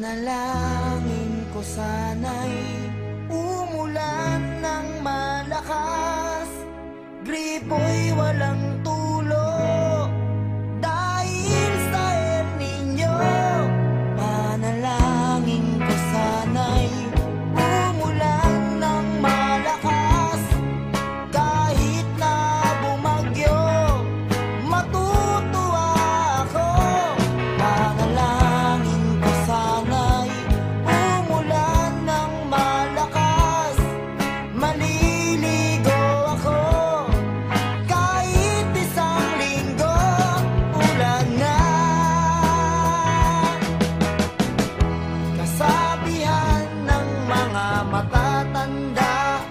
Panalangin ko sana'y umulan ng malakas, gripo'y walang tulo dahil sa El Niño. Panalangin ko sana'y umulan ng malakas, kahit na bumagyo matutuwa ako. Panalangin ko sana'y umulan ng malakas, maliligo ako kahit isang linggo ulan na. Kasabihan ng mga matatanda,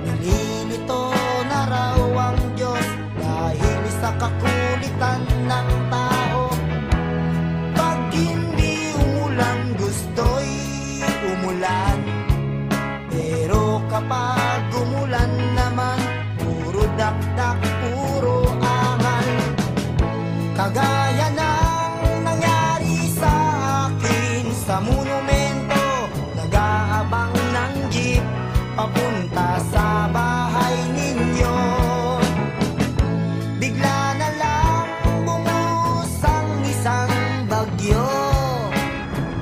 nalilito na raw ang Diyos dahil sa kakulitan ng tao. Pag hindi umulan, gusto'y umulan, pero kapag umulan naman, puro dakdak, puro angal. Kagaya ng nangyari sa akin sa monumento, nag-aabang ng jeep papunta sa bahay ninyo. Bigla na lang bumuhos ang isang bagyo,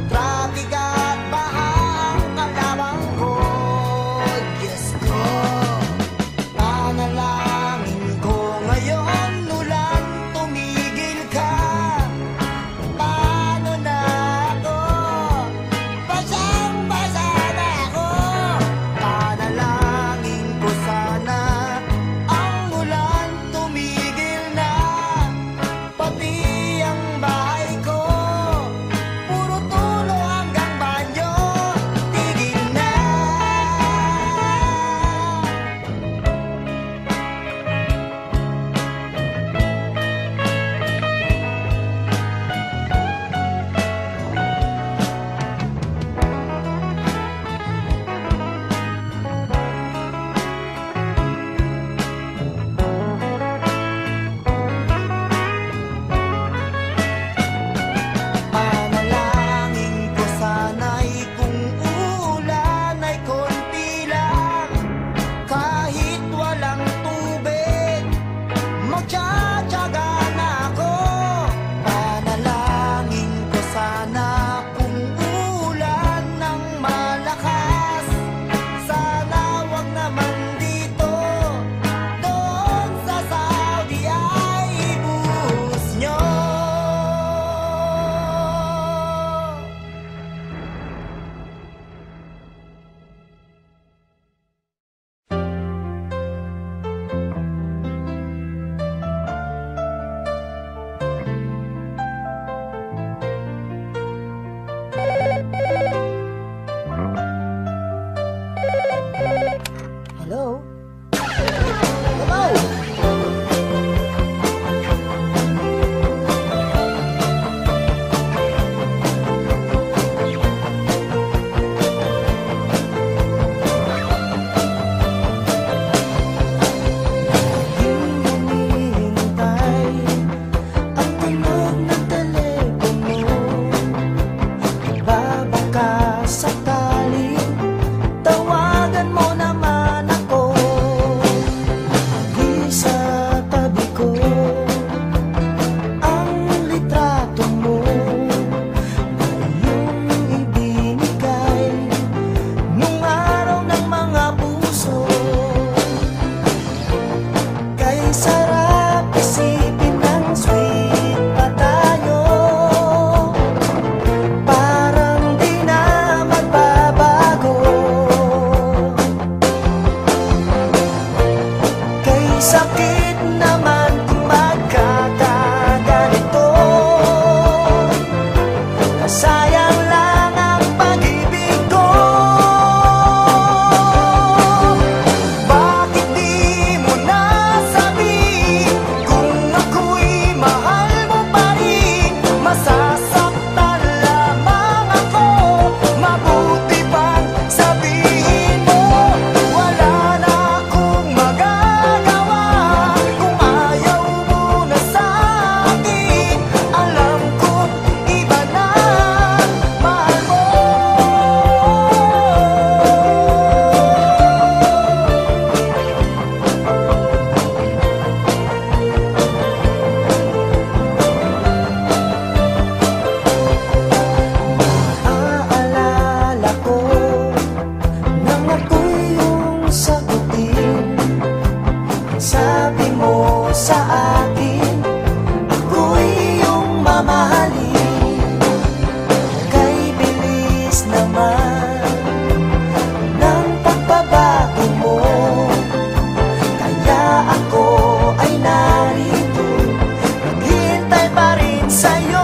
traffic at baha ang kalabang ko. Diyos ko, panalangin sarap isipin ng sweet pa tayo. Parang di na magbabago. Kay sakit naman kung magkakaganito. Sayang lang ang pag-ibig ko. Bakit di mo nasabi kung ako'y mahal mo pa rin? Masasaktan lamang ako. Mabuti pang sabihin mo. Wala na akong magagawa kung ayaw mo na sa'kin. Alam kong iba na mahal mo. Aalala ko nang ako'y iyong sagutin. Sabi mo sa akin, ako'y iyong mamahalin. Kay bilis naman ng pagbabago mo, kaya ako ay narito, naghihintay pa rin sa'yo.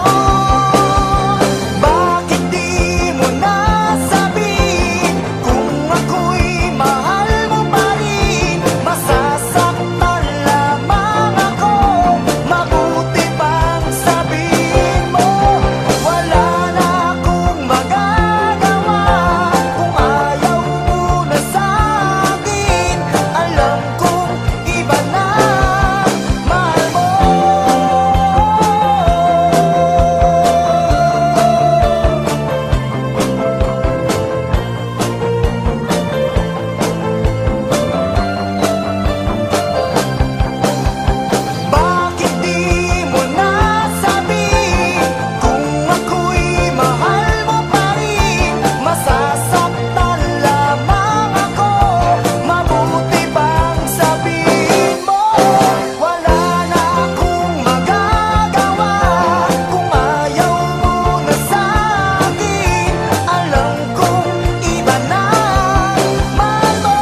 Bakit di mo nasabihin kung ako'y mahal mo pa rin? Masasaktan lamang ako. Mabuti pang sabihin mo. Wala na akong magagawa kung ayaw mo na sa'kin. Alam kong iba na mahal mo. Bakit di mo nasabihin kung ako'y mahal mo pa rin? Masasaktan lamang ako. Mabuti pang sabihin mo. Wala na akong magagawa kung ayaw mo na sa'kin. Alam kong iba na mahal mo.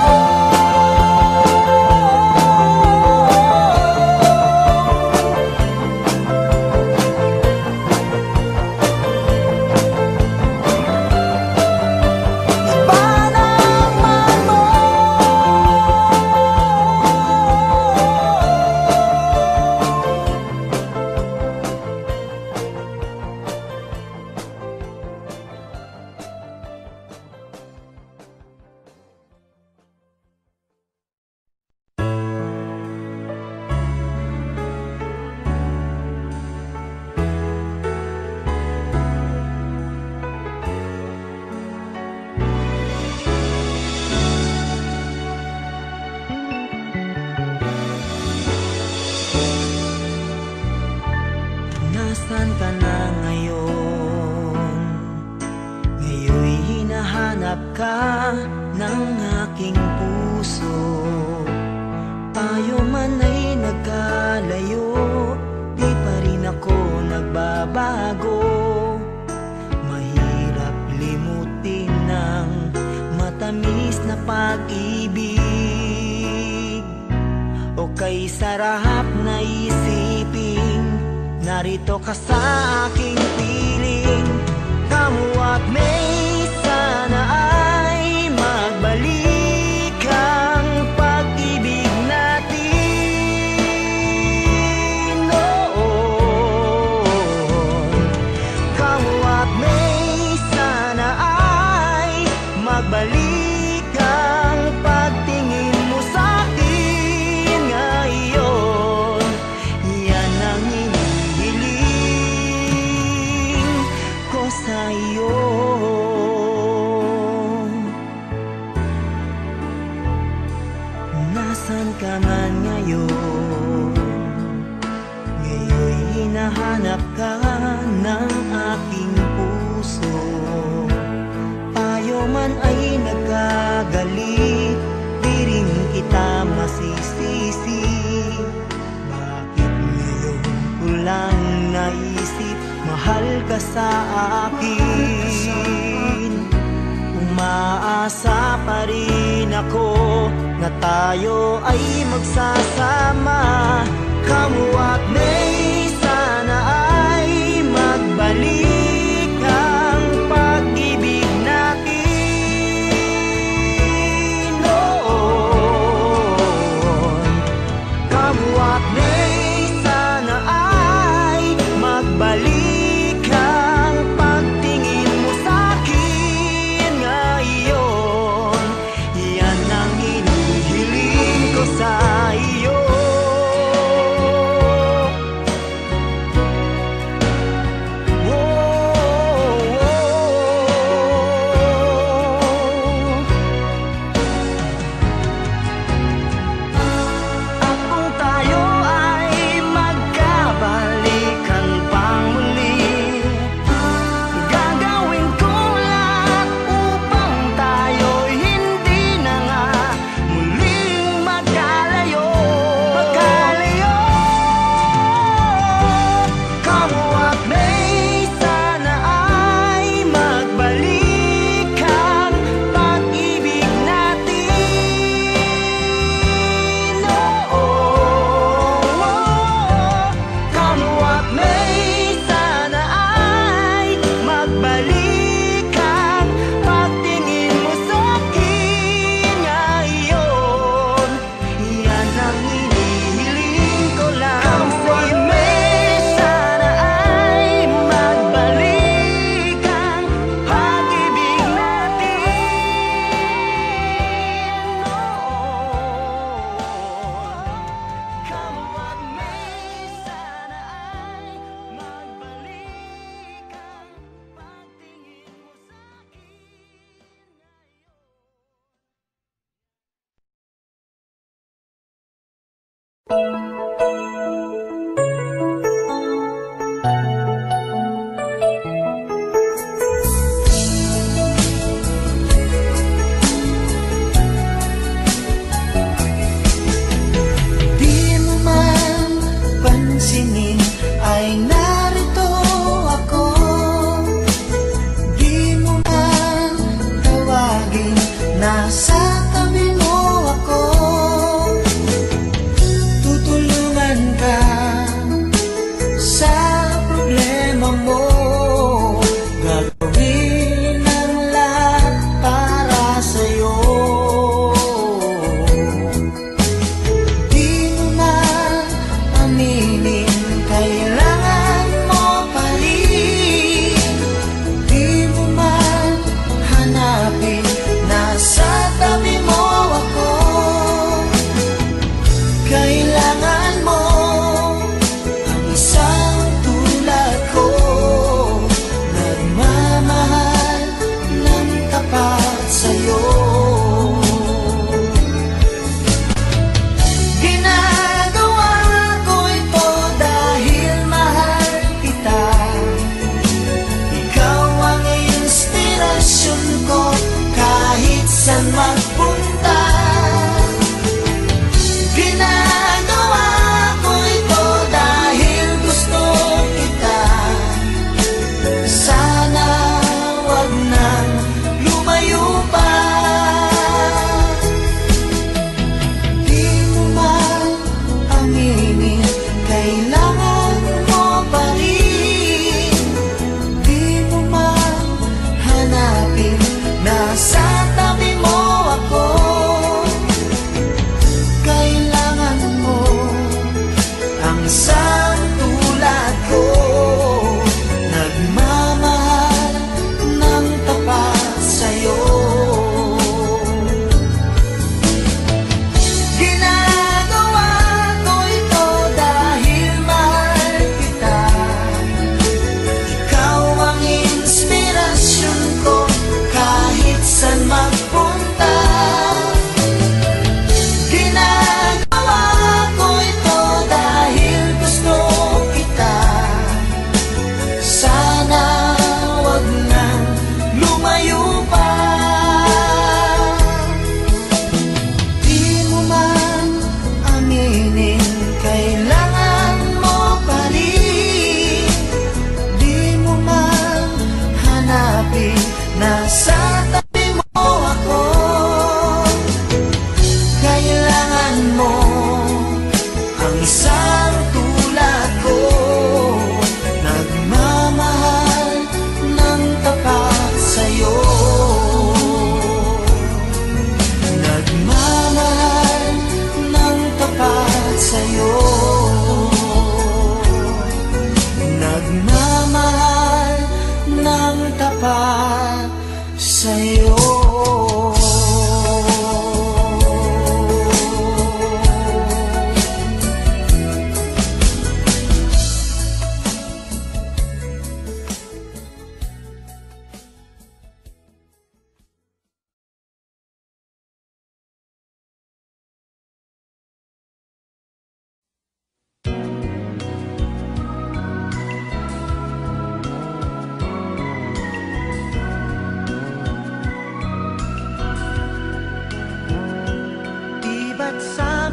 Iba na ang mahal mo. Nasaan ka na ngayon? Ngayon'y hinahanap ka ng aking puso. Tayo man ay nagkalayo, di pa rin ako nagbabago. Mahirap limutin ng matamis na pag-ibig. O kay sarap na isipin, narito ka sa aking piling. Kamuat may sana ay magbalik ang pag-ibig natin noon. Kamuat may sana ay magbalik ang pagtingin mo sa'kin ngayon. Yan ang hinihiling ko sa'yo. Nasaan ka man ngayon? Ngayon'y hinahanap ka ng aking puso. Tayo man ay nagkagalit, di rin kita masisisi. sa akin. Umaasa pa rin ako na tayo ay magsasama. Kamuat may sana ay magbalik ang pag-ibig natin noon. Kamuat may sana ay magbalik ang pagtingin mo sa'kin ngayon. Yan ang hinihiling ko sa iyo.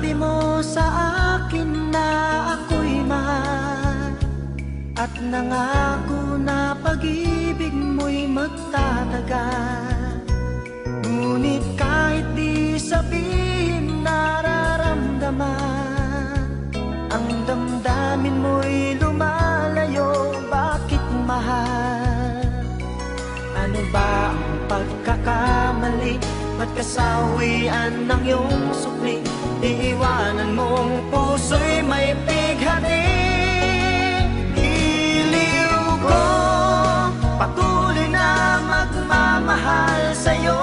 sabi mo sa akin na ako'y mahal, at nangako na pag-ibig mo'y magtatagal. Ngunit kahit di sabihin nararamdaman, ang damdamin mo'y lumalayo. Bakit mahal? Ano ba ang pagkakamali? Ba't kasawian ng iyong sukli? Iiwanan mong puso'y may pighati. Iliw ko, patuloy na magmamahal sa'yo.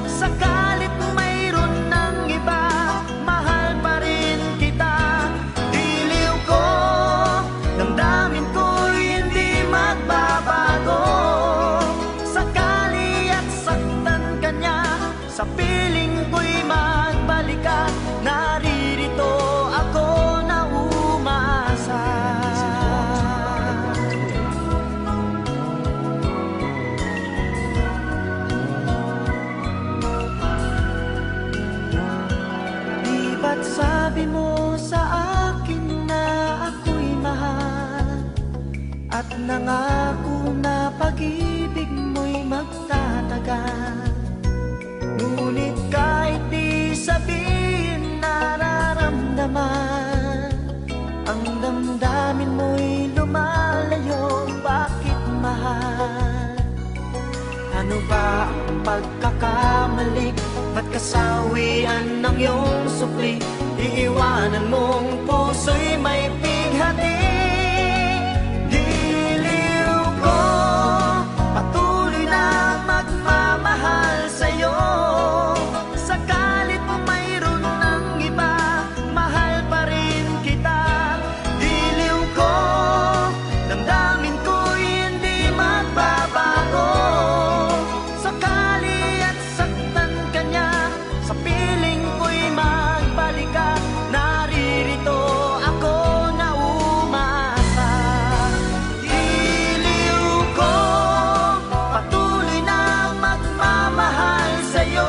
Sakalit mayroon ng iba, mahal pa rin kita. Iliw ko, damdamin ko'y hindi magbabago. Sakali at saktan ka niya, sa piling ko'y magbalik ka. Naririto ako na umasa. Di ba't sabi mo sa akin na ako'y mahal, at nangako na pag-ibig mo'y magtatagal. Ngunit kahit di sabihin nararamdaman, ang damdamin mo'y lumalayo. Bakit mahal? Ano ba ang pagkakamali? Ba't kasawian ng iyong sukli? Iiwanan mong puso'y may pighati. Diliw ko, patuloy na magmamahal sa'yo. Sakalit mayroon ng iba, mahal pa rin kita. Diliw ko, damdamin ko'y hindi magbabago. Sakali at saktan ka niya, sa piling ko'y magbalik ka. Naririto ako na umasa. Diliw ko, patuloy na magmamahal sa'yo.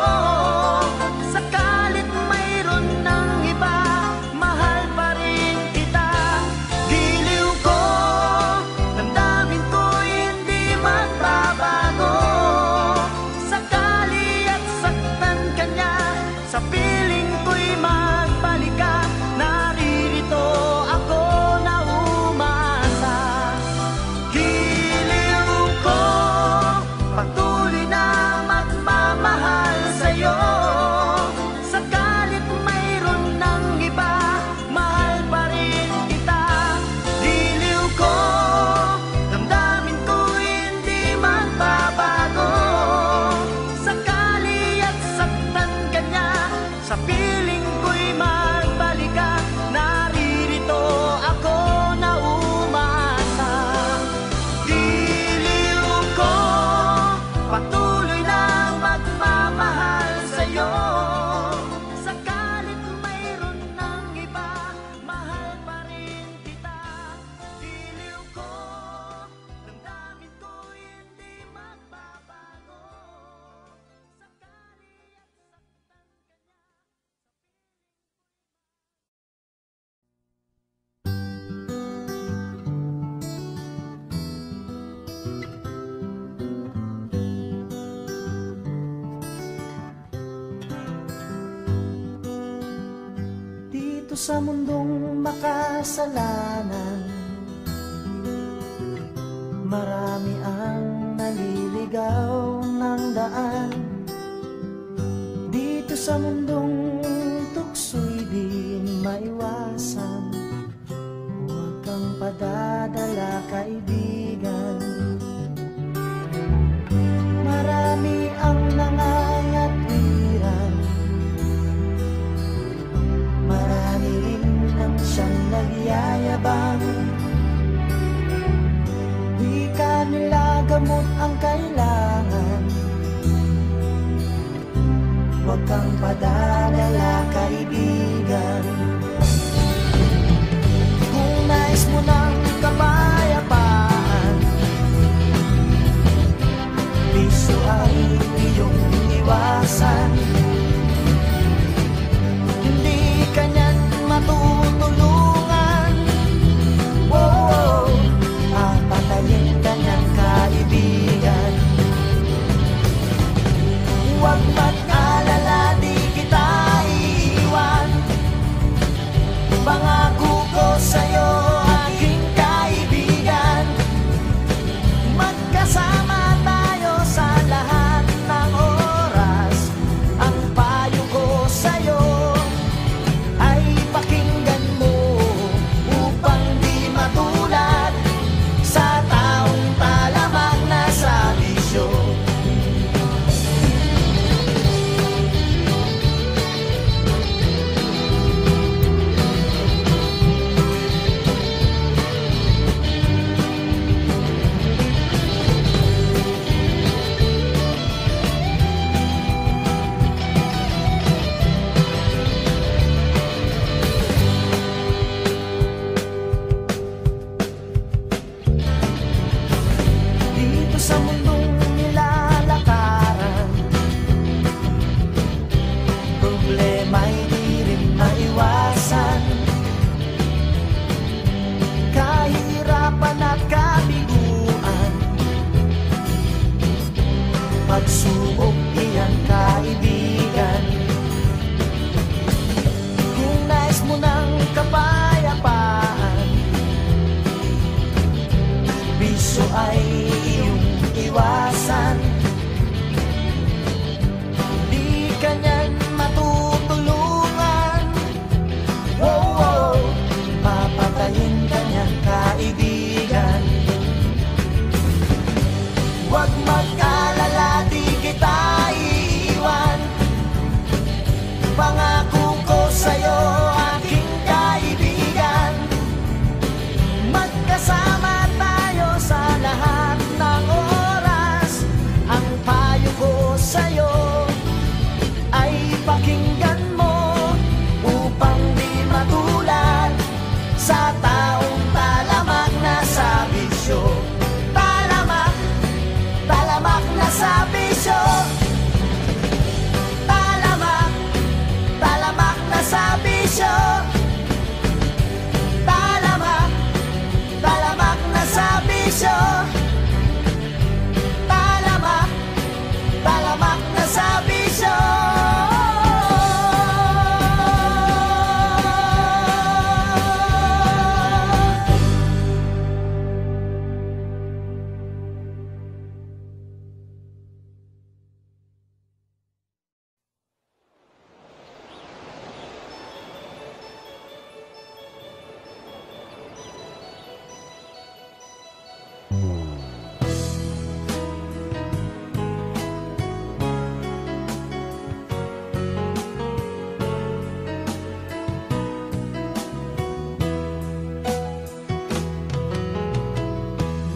Sakalit mayroon ng iba, mahal pa rin kita. Diliw ko, damdamin ko'y hindi magbabago. Sakali at saktan ka niya, sa piling ko'y magbalik ka. Naririto ako na umasa. Diliw ko, patuloy na magmamahal sa'yo. Sakalit mayroon ng iba, mahal pa rin kita. Diliw ko, damdamin ko'y hindi magbabago. Sakali at saktan ka niya, sa piling ko'y magbalik ka. Naririto ako na umasa. Diliw ko, patuloy na magmamahal sa'yo. Sakalit mayroon ng iba, mahal pa rin kita. Diliw ko, damdamin ko'y hindi magbabago. Sakali at dito sa mundong makasalanan, marami ang naliligaw ng daan. Dito sa mundong tukso'y di maiwasan, huwag kang padadala, kaibigan. Marami ang nangangatwiran, marami rin ang siyang nagyayabang. Di ka nila gamot ang kailangan, huwag kang padadala, kaibigan. Kung nais mo ng kapayapaan, piso ang iyong iwasan. Hindi Pangako ko sa'yo, aking kaibigan, magkasama tayo sa lahat ng oras. Ang payo ko sa'yo ay pakinggan mo upang di matulad sa taong talamak na sa bisyo. Dito sa mundong nilalakaran, problema'y di rin maiwasan. Kahirapan at kabiguan, pagsubok iyan kaibigan. Kung nais mo ng kapayapaan, bisyo ay iyong iwasan. Di ka niyan matutulungan. Oh, oh, papatayin ka niyan kaibigan. Huwag mag-alala, di kita iiwan. Pangako ko sa'yo, aking kaibigan, magkasama tayo sa lahat ng oras. Ang payo ko sa'yo ay pakinggan mo upang di matulad sa taong talamak na sa bisyo. Talamak, talamak na sa bisyo. Talamak, talamak na sa bisyo. Talamak, talamak na sa bisyo. Talamak, talamak na sa bisyo.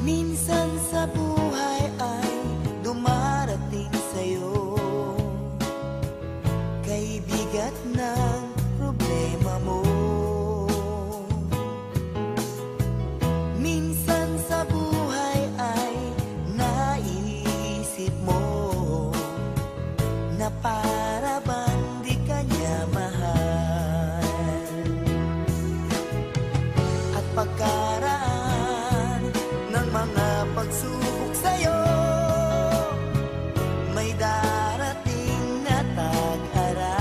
Minsan sa buhay ay dumarating sa'yo, kay bigat ng problema mo. Minsan sa buhay ay naisip mo na para bang di ka niya mahal. At pagkaraan ng mga pagsubok sa'yo, may darating na tag-araw.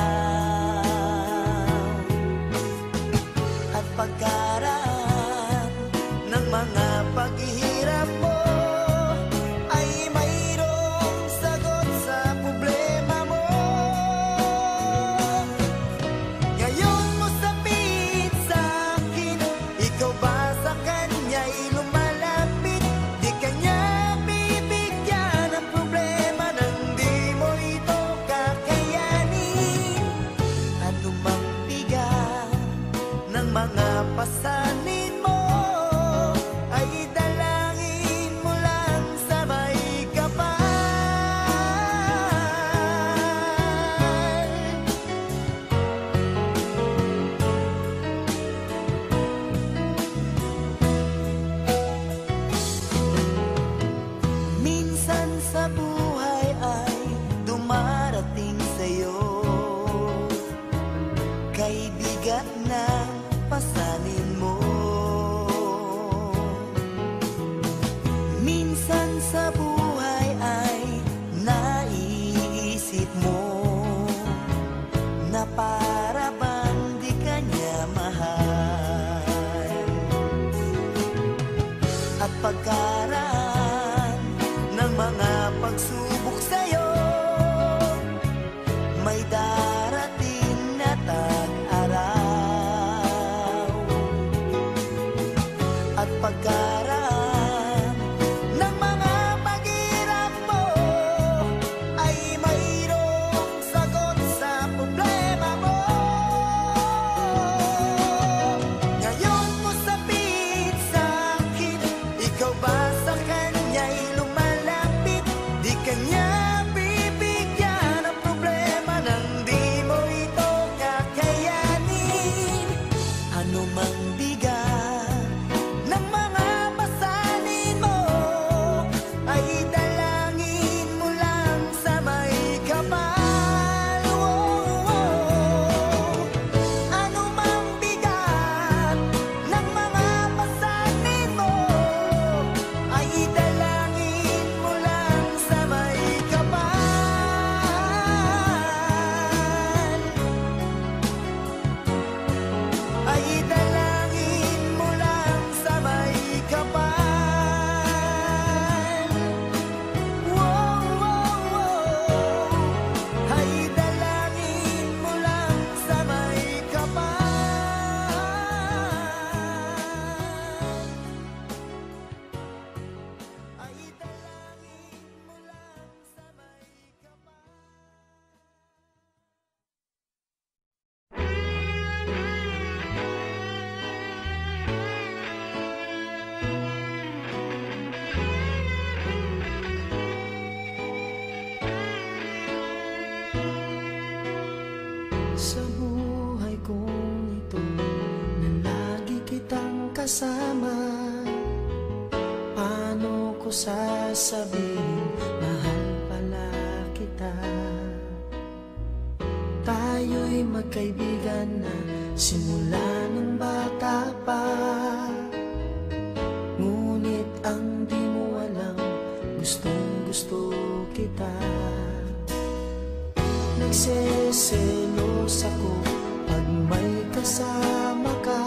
At pagkaraan ng mga paghihirap mo, ay mayroong sagot sa problema mo. Ngayon mo sabihin sa'kin, ikaw ba sa kanya'y lumalapit? Di kanya bibigyan ng problema nang di mo ito kakayanin. Ano mang bigat ng mga pasanin mo, ay dalangin mo lang sa may kapal. Minsan sa buhay ay dumarating sa'yo, kay bigat ng pasanin mo. Minsan sa buhay ay naisip mo na para bang di ka niya mahal. kasama. Paano ko sasabihin, mahal pala kita? Tayo'y magkaibigan na simula nung bata pa. Ngunit ang di mo alam, gustong gusto kita. Nagseselos ako pag may kasama ka.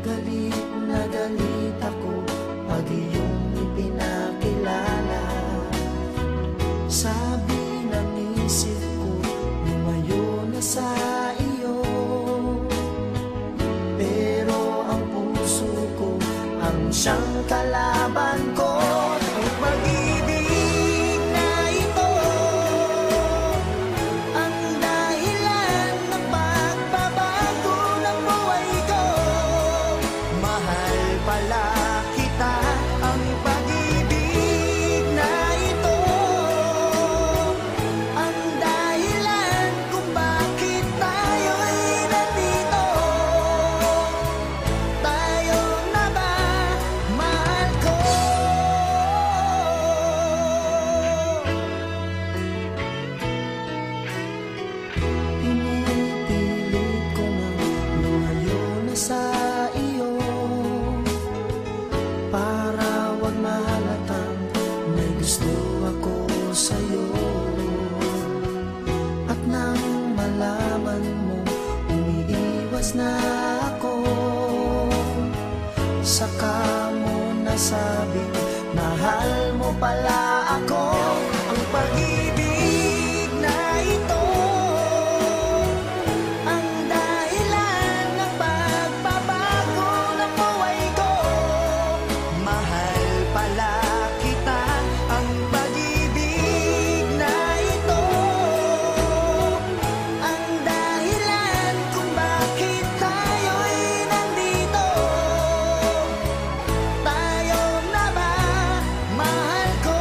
Galit na galit ako pag iyong ipinakilala. Sabi ng isip ko, lumayo na sa iyo. Pero ang puso ko ang siyang kalaban ko. Ang pag-ibig na ito ang dahilan ng pagbabago ng buhay ko. Mahal pala kita. Ang pag-ibig na ito ang dahilan kung bakit tayo'y nandito. Tayo na ba, mahal ko? Pinipilit ko nang lumayo na sa iyo para wag mahalatang may gusto ako sa'yo. At nang malaman mo, umiiwas na ako. Saka mo nasabing mahal mo pala ako. Ang pag-ibig na ito ang dahilan ng pagbabago ng buhay ko. Mahal pala kita. Ang pag-ibig na ito ang dahilan kung bakit tayo'y nandito. Tayo na ba, mahal ko?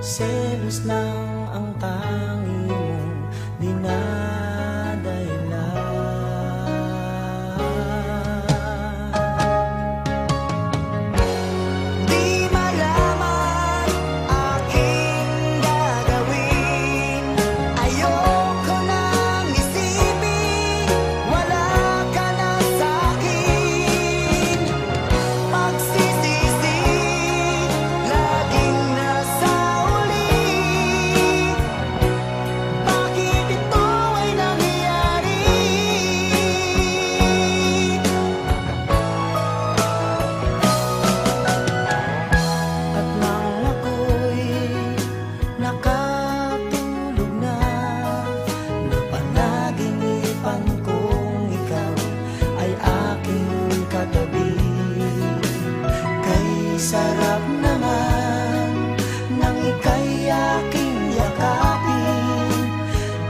selos lang ang tanging mong dinadahilan. Di malaman aking gagawin, ayoko nang isipin, wala ka na sa'kin. Pagsisisi, laging nasa uli. Bakit ito ay nangyayari? At nang ako'y nakatulog na, napanaginipan kong ikaw ay aking katabi. Kay sarap naman nang ika'y aking yakapin,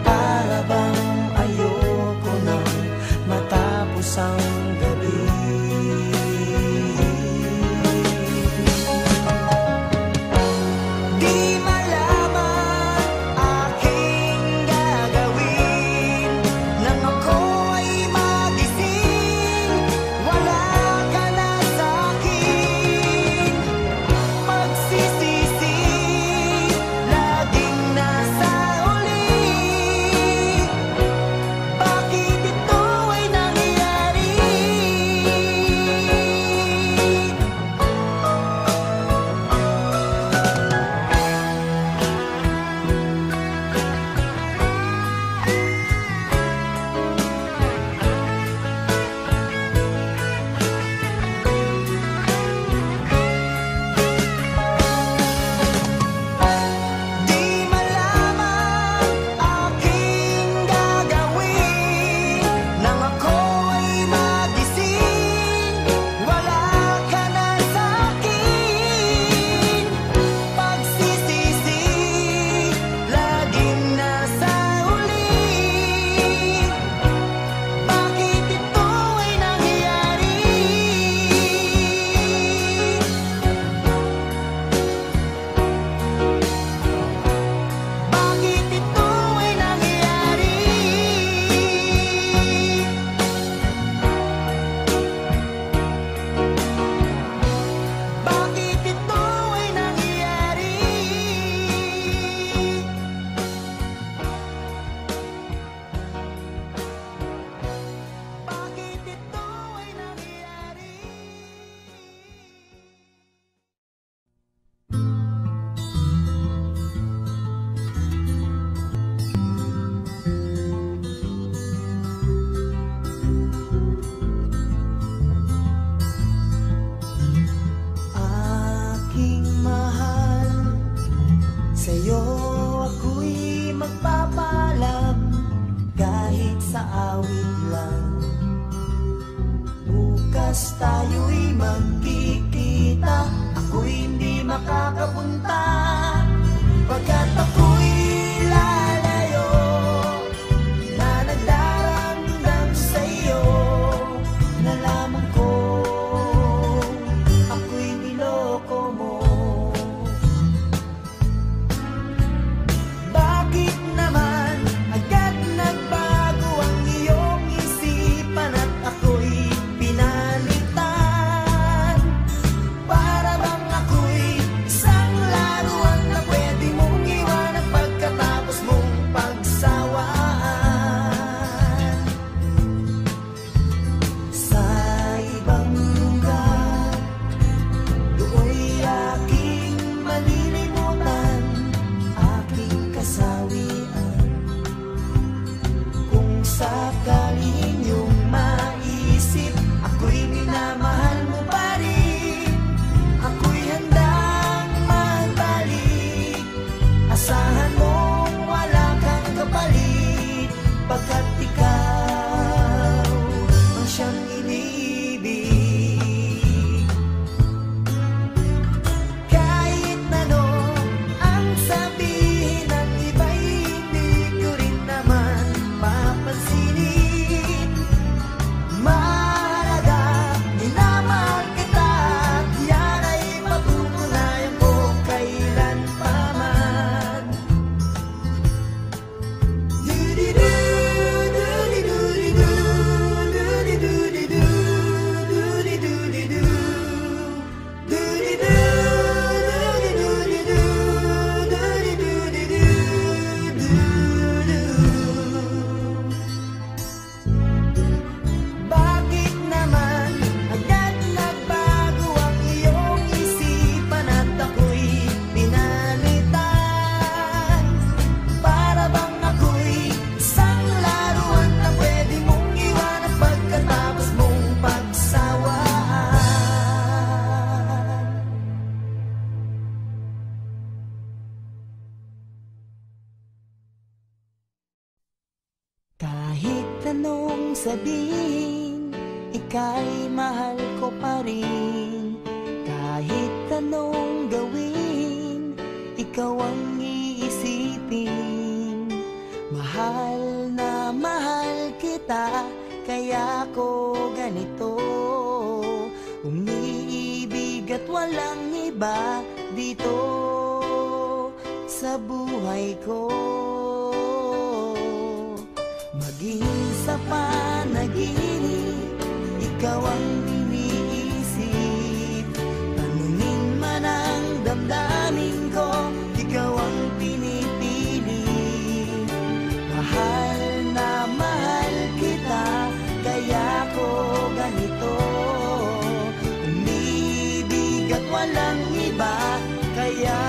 para bang ayoko nang matapos ang gabi. Di malaman aking gagawin, nang ako ay magising, wala ka na sa'kin. Pagsisisi, laging nasa uli. Bakit ito ay nangyayari? Di malaman aking gagawin, nang ako ay magising, wala ka na sa'kin. Pagsisisi, laging nasa uli. Bakit ito ay nangyayari? Bakit ito ay nangyayari? Bakit ito ay nangyayari? Bakit ito ay nangyayari? Aking mahal, sa'yo ako'y magpapaalam, kahit sa awit lang. Bukas tayo'y magkikita, ako'y hindi makakapunta, pagkat ako'y lalayo, na nagdaramdam sa'yo. Nalaman ko ako'y niloko mo. Bakit naman agad nagbago ang iyong isipan at ako'y pinalitan? Para bang ako'y isang laruan na pwede mong iwanan pagkatapos mong pagsawaan? Sa ibang lugar, do'y aking malilimutan, aking kasawian. Kung sakaling iyong maisip, ako'y minamahal mo pa rin, ako'y handang magbalik. Asahan mong wala kang kapalit, pagkat ikaw ang siyang iniibig. Kahit ano ang sabihin ng iba'y hindi ko rin naman papansinin. Mahalaga, minamahal kita, at yan ay patutunayan ko kailan pa man. anong sabihin, ika'y mahal ko pa rin. Kahit anong gawin, ikaw ang iisipin. Mahal na mahal kita, kaya ko ganito. Umiibig at walang iba dito sa buhay ko. Maging sa panaginip, ikaw ang iniisip. Tanungin man ang damdamin ko, ikaw ang pinipili. Mahal na mahal kita, kaya ko ganito. Umiibig at walang iba, kaya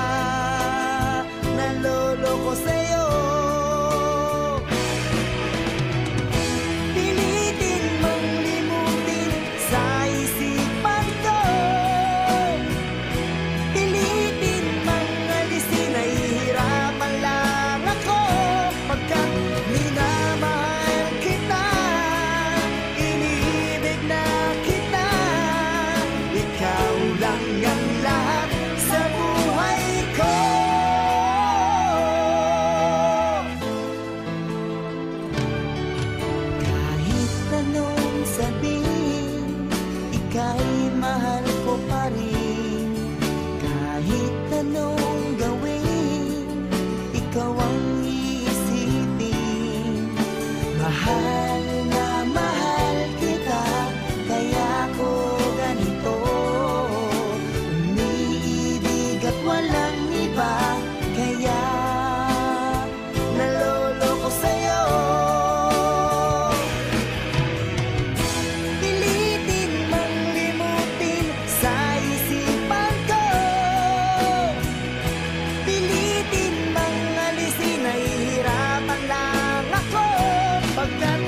naloloko sa'yo. Pilitin mong limutin sa isipan ko, pilitin mang alisin, nahihirapan lang ako. Pagkat minamahal kita, iniibig na kita, ikaw lang ang lahat sa buhay ko. Kahit anong sabihin, ika'y mahal ko pa rin. Kahit anong gawin, ikaw ang iisipin. Mahal na mahal kita, kaya ko ganito. Umiibig at walang iba, kaya naloloko sa'yo. Pilitin mang limutin sa isipan ko, pilitin mang alisin, nahihirapan lang ako. Pagkat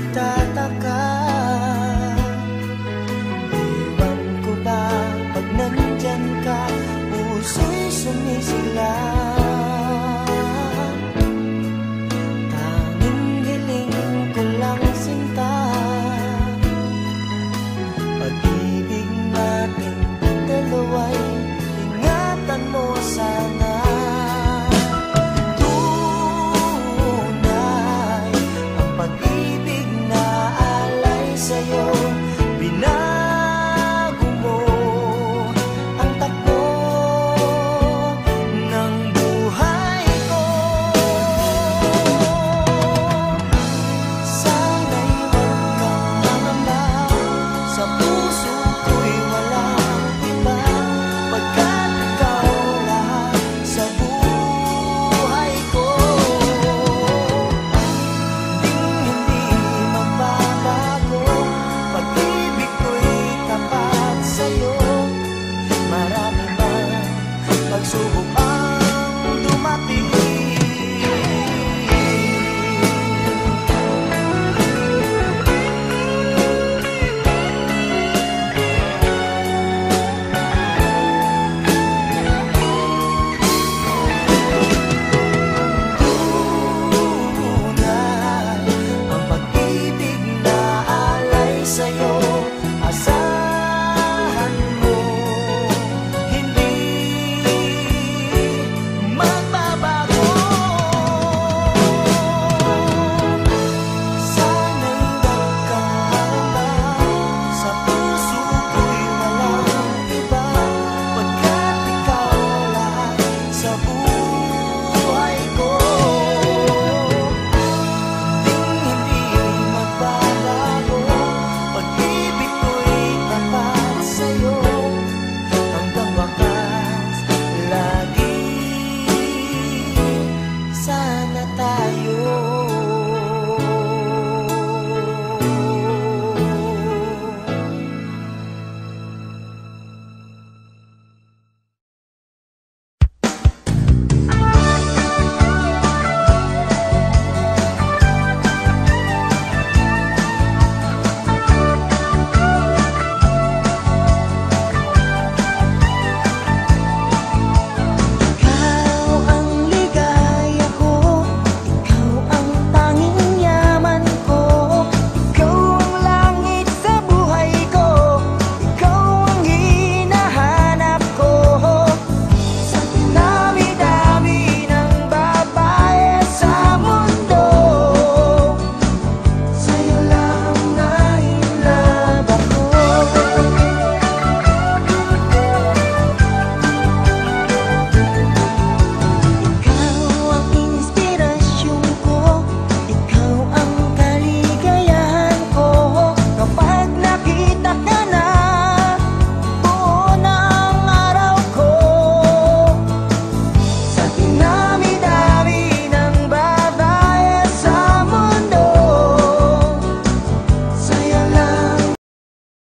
nagtataka